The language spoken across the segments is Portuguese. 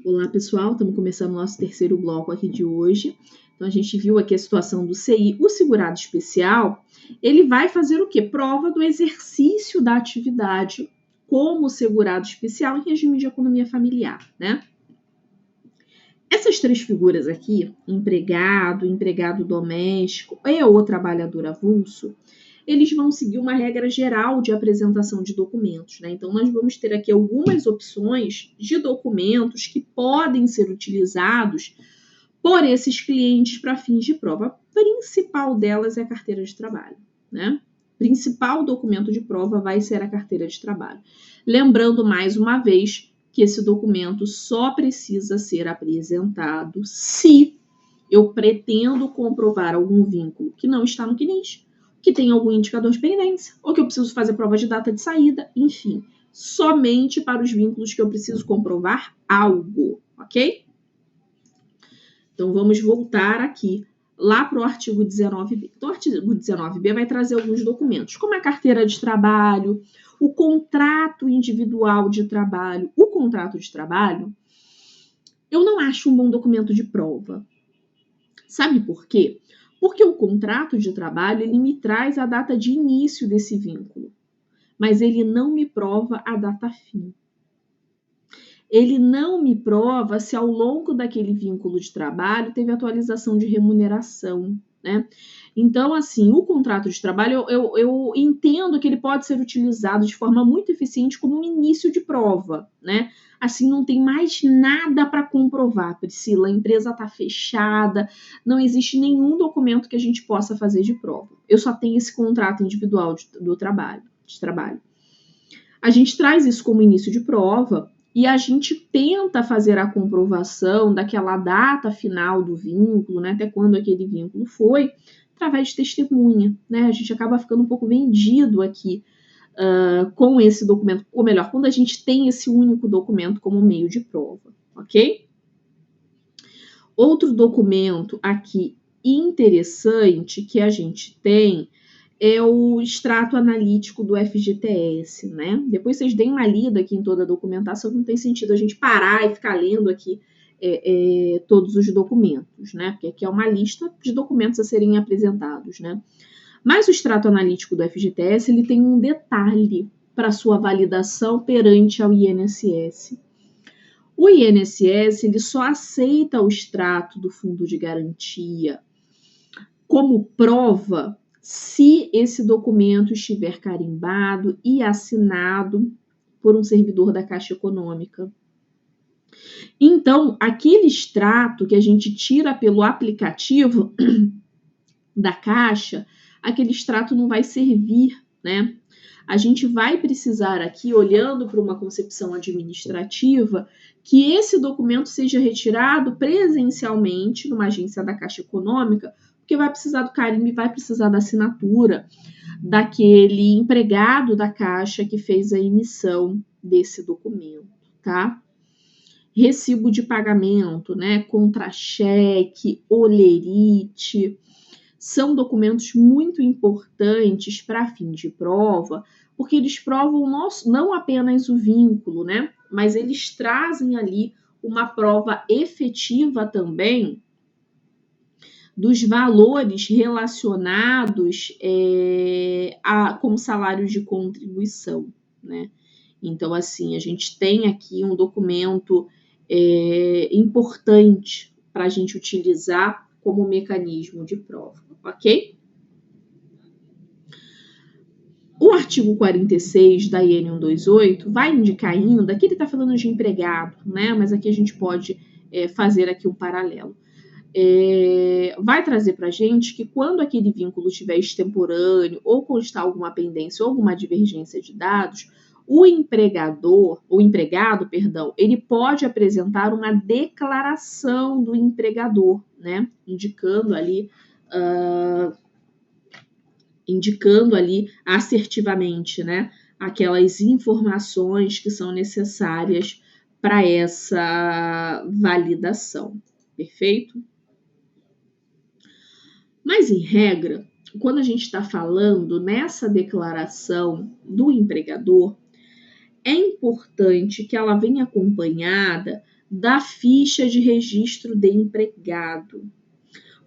Olá, pessoal, estamos começando o nosso terceiro bloco aqui de hoje. Então, a gente viu aqui a situação do CI. O segurado especial, ele vai fazer o quê? Prova do exercício da atividade como segurado especial em regime de economia familiar, né? Essas três figuras aqui, empregado, empregado doméstico e o trabalhador avulso, eles vão seguir uma regra geral de apresentação de documentos, né? Então, nós vamos ter aqui algumas opções de documentos que podem ser utilizados por esses clientes para fins de prova. A principal delas é a carteira de trabalho, né? O principal documento de prova vai ser a carteira de trabalho. Lembrando, mais uma vez, que esse documento só precisa ser apresentado se eu pretendo comprovar algum vínculo que não está no CNIS, que tem algum indicador de pendência, ou que eu preciso fazer prova de data de saída, enfim, somente para os vínculos que eu preciso comprovar algo, ok? Então, vamos voltar aqui, lá para o artigo 19b. Então, o artigo 19b vai trazer alguns documentos, como a carteira de trabalho, o contrato individual de trabalho. O contrato de trabalho, eu não acho um bom documento de prova. Sabe por quê? Porque o contrato de trabalho, ele me traz a data de início desse vínculo, mas ele não me prova a data fim. Ele não me prova se ao longo daquele vínculo de trabalho teve atualização de remuneração, né? Então, assim, o contrato de trabalho, eu entendo que ele pode ser utilizado de forma muito eficiente como um início de prova, né? Assim, não tem mais nada para comprovar, Priscila, a empresa está fechada, não existe nenhum documento que a gente possa fazer de prova. Eu só tenho esse contrato individual de trabalho. A gente traz isso como início de prova, e a gente tenta fazer a comprovação daquela data final do vínculo, né, até quando aquele vínculo foi, através de testemunha, né? A gente acaba ficando um pouco vendido aqui com esse documento, ou melhor, quando a gente tem esse único documento como meio de prova, ok? Outro documento aqui interessante que a gente tem é o extrato analítico do FGTS, né? Depois vocês deem uma lida aqui em toda a documentação, não tem sentido a gente parar e ficar lendo aqui todos os documentos, né? Porque aqui é uma lista de documentos a serem apresentados, né? Mas o extrato analítico do FGTS, ele tem um detalhe para sua validação perante ao INSS. O INSS, ele só aceita o extrato do fundo de garantia como prova se esse documento estiver carimbado e assinado por um servidor da Caixa Econômica. Então, aquele extrato que a gente tira pelo aplicativo da Caixa, aquele extrato não vai servir, né? A gente vai precisar aqui, olhando para uma concepção administrativa, que esse documento seja retirado presencialmente numa agência da Caixa Econômica, porque vai precisar do carimbo e vai precisar da assinatura daquele empregado da Caixa que fez a emissão desse documento, tá? Recibo de pagamento, né? Contra-cheque, olerite, são documentos muito importantes para fim de prova, porque eles provam não apenas o vínculo, né? Mas eles trazem ali uma prova efetiva também dos valores relacionados com salário de contribuição, né? Então, assim, a gente tem aqui um documento importante para a gente utilizar como mecanismo de prova, ok? O artigo 46 da IN 128 vai indicar ainda, aqui ele está falando de empregado, né? Mas aqui a gente pode fazer aqui um paralelo. Vai trazer para a gente que quando aquele vínculo estiver extemporâneo ou constar alguma pendência ou alguma divergência de dados, o empregado, ele pode apresentar uma declaração do empregador, né? Indicando ali assertivamente, né? Aquelas informações que são necessárias para essa validação, perfeito? Mas, em regra, quando a gente está falando nessa declaração do empregador, é importante que ela venha acompanhada da ficha de registro de empregado.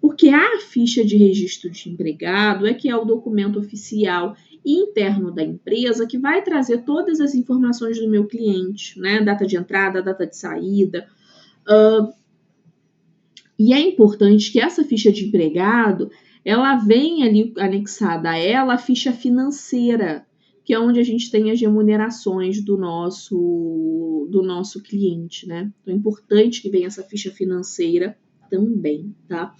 Porque a ficha de registro de empregado é que é o documento oficial interno da empresa que vai trazer todas as informações do meu cliente, né? Data de entrada, data de saída. E é importante que essa ficha de empregado, ela venha ali anexada a ela a ficha financeira, que é onde a gente tem as remunerações do nosso cliente, né? Então é importante que venha essa ficha financeira também, tá?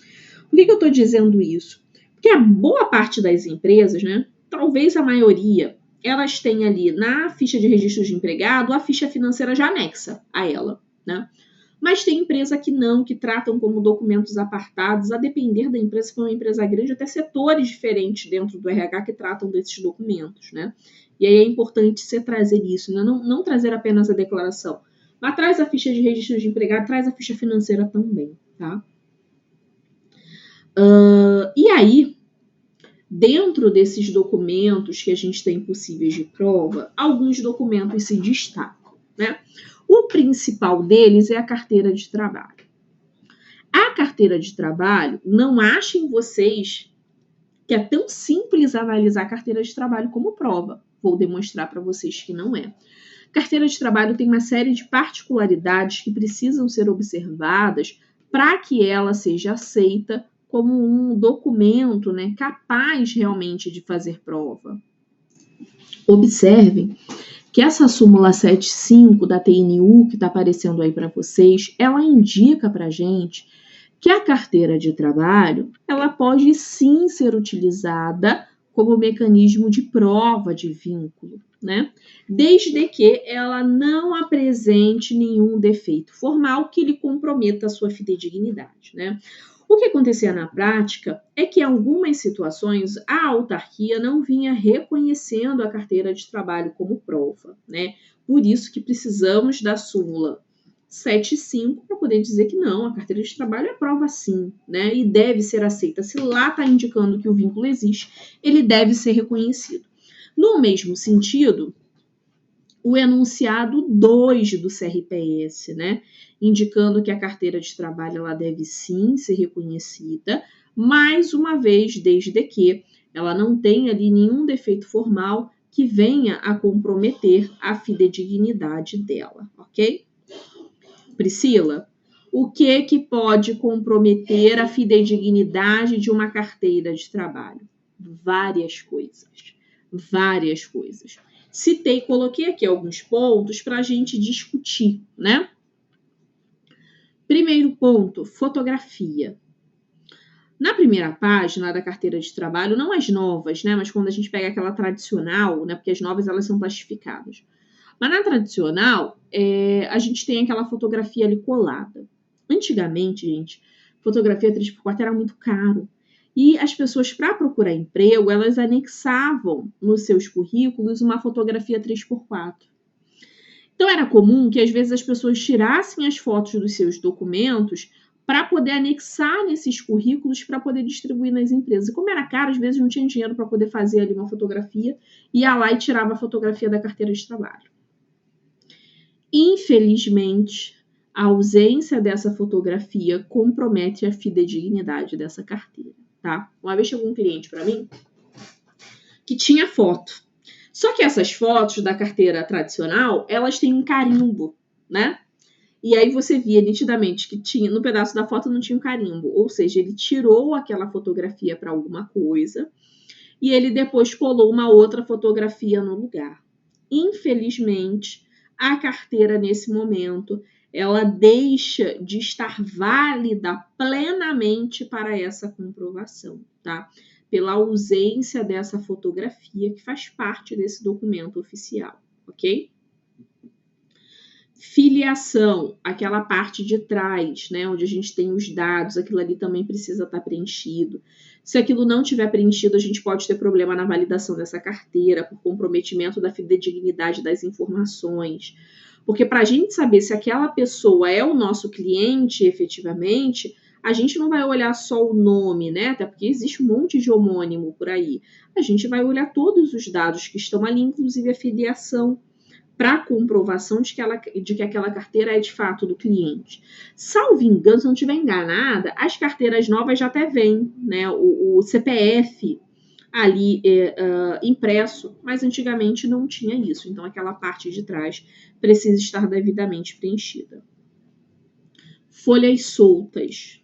Por que eu estou dizendo isso? Porque a boa parte das empresas, né? Talvez a maioria, elas têm ali na ficha de registro de empregado a ficha financeira já anexa a ela, né? Mas tem empresa que não, que tratam como documentos apartados, a depender da empresa, se for uma empresa grande, até setores diferentes dentro do RH que tratam desses documentos, né? E aí é importante você trazer isso, né? Não trazer apenas a declaração, mas traz a ficha de registro de empregado, traz a ficha financeira também, tá? E aí, dentro desses documentos que a gente tem possíveis de prova, alguns documentos se destacam, né? O principal deles é a carteira de trabalho. A carteira de trabalho, não achem vocês que é tão simples analisar a carteira de trabalho como prova. Vou demonstrar para vocês que não é. Carteira de trabalho tem uma série de particularidades que precisam ser observadas para que ela seja aceita como um documento, né, capaz realmente de fazer prova. Observem que essa súmula 75 da TNU, que está aparecendo aí para vocês, ela indica para a gente que a carteira de trabalho, ela pode sim ser utilizada como mecanismo de prova de vínculo, né? Desde que ela não apresente nenhum defeito formal que lhe comprometa a sua fidedignidade, né? O que acontecia na prática é que em algumas situações a autarquia não vinha reconhecendo a carteira de trabalho como prova, né? Por isso que precisamos da súmula 75 para poder dizer que não, a carteira de trabalho é prova sim, né? E deve ser aceita. Se lá está indicando que o vínculo existe, ele deve ser reconhecido. No mesmo sentido, o enunciado 2 do CRPS, né? Indicando que a carteira de trabalho ela deve sim ser reconhecida, mais uma vez, desde que ela não tenha ali nenhum defeito formal que venha a comprometer a fidedignidade dela, ok? Priscila, o que pode comprometer a fidedignidade de uma carteira de trabalho? Várias coisas. Várias coisas. Coloquei aqui alguns pontos para a gente discutir, né? Primeiro ponto, fotografia. Na primeira página da carteira de trabalho, não as novas, né? Mas quando a gente pega aquela tradicional, né? Porque as novas elas são plastificadas. Mas na tradicional, a gente tem aquela fotografia ali colada. Antigamente, gente, fotografia 3x4 era muito caro. E as pessoas, para procurar emprego, elas anexavam nos seus currículos uma fotografia 3x4. Então, era comum que, às vezes, as pessoas tirassem as fotos dos seus documentos para poder anexar nesses currículos para poder distribuir nas empresas. E como era caro, às vezes não tinha dinheiro para poder fazer ali uma fotografia, ia lá e tirava a fotografia da carteira de trabalho. Infelizmente, a ausência dessa fotografia compromete a fidedignidade dessa carteira, tá? Uma vez chegou um cliente para mim que tinha foto. Só que essas fotos da carteira tradicional, elas têm um carimbo, né? E aí você via nitidamente que no pedaço da foto não tinha um carimbo. Ou seja, ele tirou aquela fotografia para alguma coisa e ele depois colou uma outra fotografia no lugar. Infelizmente, a carteira, nesse momento, ela deixa de estar válida plenamente para essa comprovação, tá? Pela ausência dessa fotografia que faz parte desse documento oficial, ok? Filiação, aquela parte de trás, né, onde a gente tem os dados, aquilo ali também precisa estar preenchido. Se aquilo não tiver preenchido, a gente pode ter problema na validação dessa carteira, por comprometimento da fidedignidade das informações. Porque para a gente saber se aquela pessoa é o nosso cliente efetivamente, a gente não vai olhar só o nome, né? Até porque existe um monte de homônimo por aí. A gente vai olhar todos os dados que estão ali, inclusive a filiação, para comprovação de que aquela carteira é de fato do cliente. Salvo engano, se eu não estiver enganada, as carteiras novas já até vêm, né, o CPF ali impresso, mas antigamente não tinha isso. Então, aquela parte de trás precisa estar devidamente preenchida. Folhas soltas.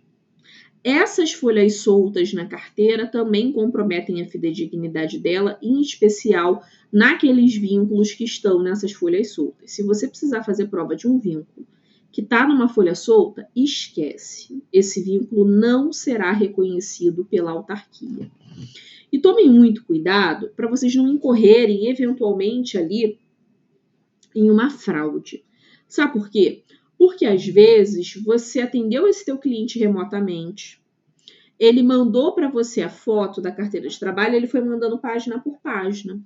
Essas folhas soltas na carteira também comprometem a fidedignidade dela, em especial naqueles vínculos que estão nessas folhas soltas. Se você precisar fazer prova de um vínculo que está numa folha solta, esquece. Esse vínculo não será reconhecido pela autarquia. E tomem muito cuidado para vocês não incorrerem, eventualmente, ali em uma fraude. Sabe por quê? Porque, às vezes, você atendeu esse teu cliente remotamente, ele mandou para você a foto da carteira de trabalho, ele foi mandando página por página.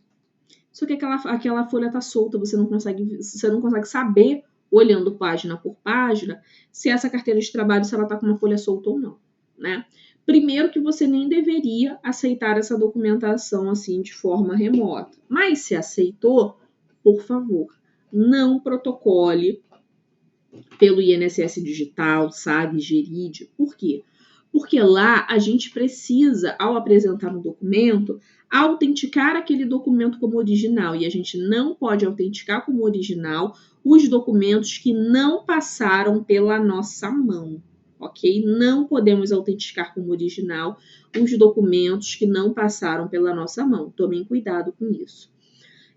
Só que aquela folha está solta, você não consegue saber, olhando página por página, se essa carteira de trabalho, se ela está com uma folha solta ou não, né? Primeiro que você nem deveria aceitar essa documentação assim de forma remota. Mas se aceitou, por favor, não protocole pelo INSS Digital, SAG, Geride. Por quê? Porque lá a gente precisa, ao apresentar um documento, autenticar aquele documento como original. E a gente não pode autenticar como original os documentos que não passaram pela nossa mão, ok? Não podemos autenticar como original os documentos que não passaram pela nossa mão. Tomem cuidado com isso.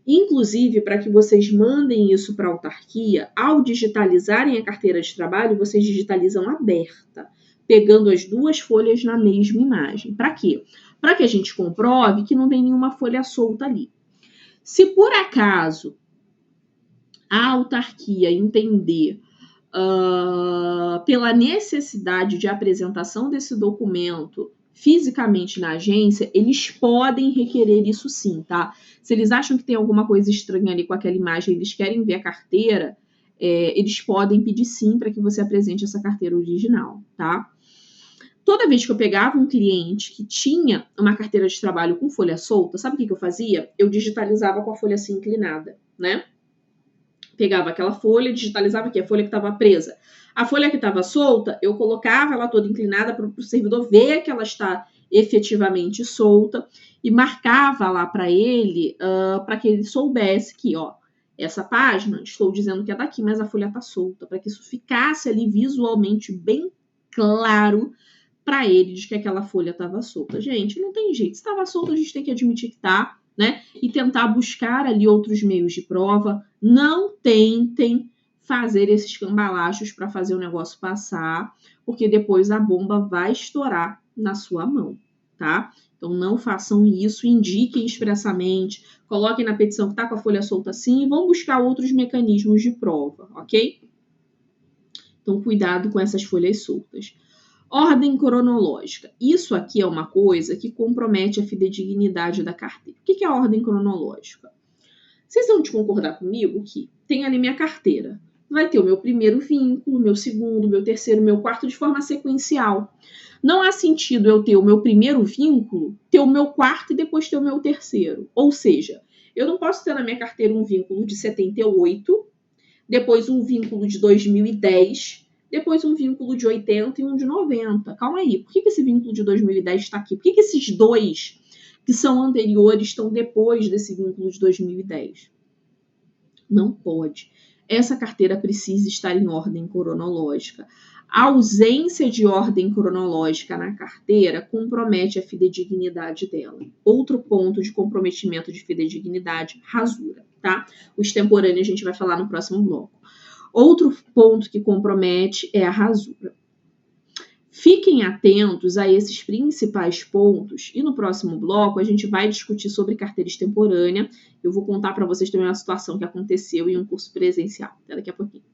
Inclusive, para que vocês mandem isso para a autarquia, ao digitalizarem a carteira de trabalho, vocês digitalizam aberta, pegando as duas folhas na mesma imagem. Para quê? Para que a gente comprove que não tem nenhuma folha solta ali. Se por acaso a autarquia entender pela necessidade de apresentação desse documento fisicamente na agência, eles podem requerer isso sim, tá? Se eles acham que tem alguma coisa estranha ali com aquela imagem, eles querem ver a carteira, eles podem pedir sim para que você apresente essa carteira original, tá? Toda vez que eu pegava um cliente que tinha uma carteira de trabalho com folha solta, sabe o que eu fazia? Eu digitalizava com a folha assim inclinada, né? Pegava aquela folha, digitalizava aqui, a folha que estava presa. A folha que estava solta, eu colocava ela toda inclinada para o servidor ver que ela está efetivamente solta e marcava lá para ele, para que ele soubesse que, ó, essa página, estou dizendo que é daqui, mas a folha está solta, para que isso ficasse ali visualmente bem claro para ele de que aquela folha estava solta. Gente, não tem jeito. Se estava solta, a gente tem que admitir que tá, né? E tentar buscar ali outros meios de prova. Não tentem fazer esses cambalachos para fazer o negócio passar, porque depois a bomba vai estourar na sua mão, tá? Então não façam isso, indiquem expressamente, coloquem na petição que tá com a folha solta assim e vão buscar outros mecanismos de prova, ok? Então cuidado com essas folhas soltas. Ordem cronológica. Isso aqui é uma coisa que compromete a fidedignidade da carteira. O que é a ordem cronológica? Vocês vão te concordar comigo que tem ali minha carteira. Vai ter o meu primeiro vínculo, meu segundo, meu terceiro, meu quarto de forma sequencial. Não há sentido eu ter o meu primeiro vínculo, ter o meu quarto e depois ter o meu terceiro. Ou seja, eu não posso ter na minha carteira um vínculo de 78, depois um vínculo de 2010, depois um vínculo de 80 e um de 90. Calma aí, por que esse vínculo de 2010 está aqui? Por que esses dois que são anteriores estão depois desse vínculo de 2010? Não pode. Essa carteira precisa estar em ordem cronológica. A ausência de ordem cronológica na carteira compromete a fidedignidade dela. Outro ponto de comprometimento de fidedignidade, rasura, tá? O extemporâneo a gente vai falar no próximo bloco. Outro ponto que compromete é a rasura. Fiquem atentos a esses principais pontos e no próximo bloco a gente vai discutir sobre carteira extemporânea. Eu vou contar para vocês também uma situação que aconteceu em um curso presencial. Até daqui a pouquinho.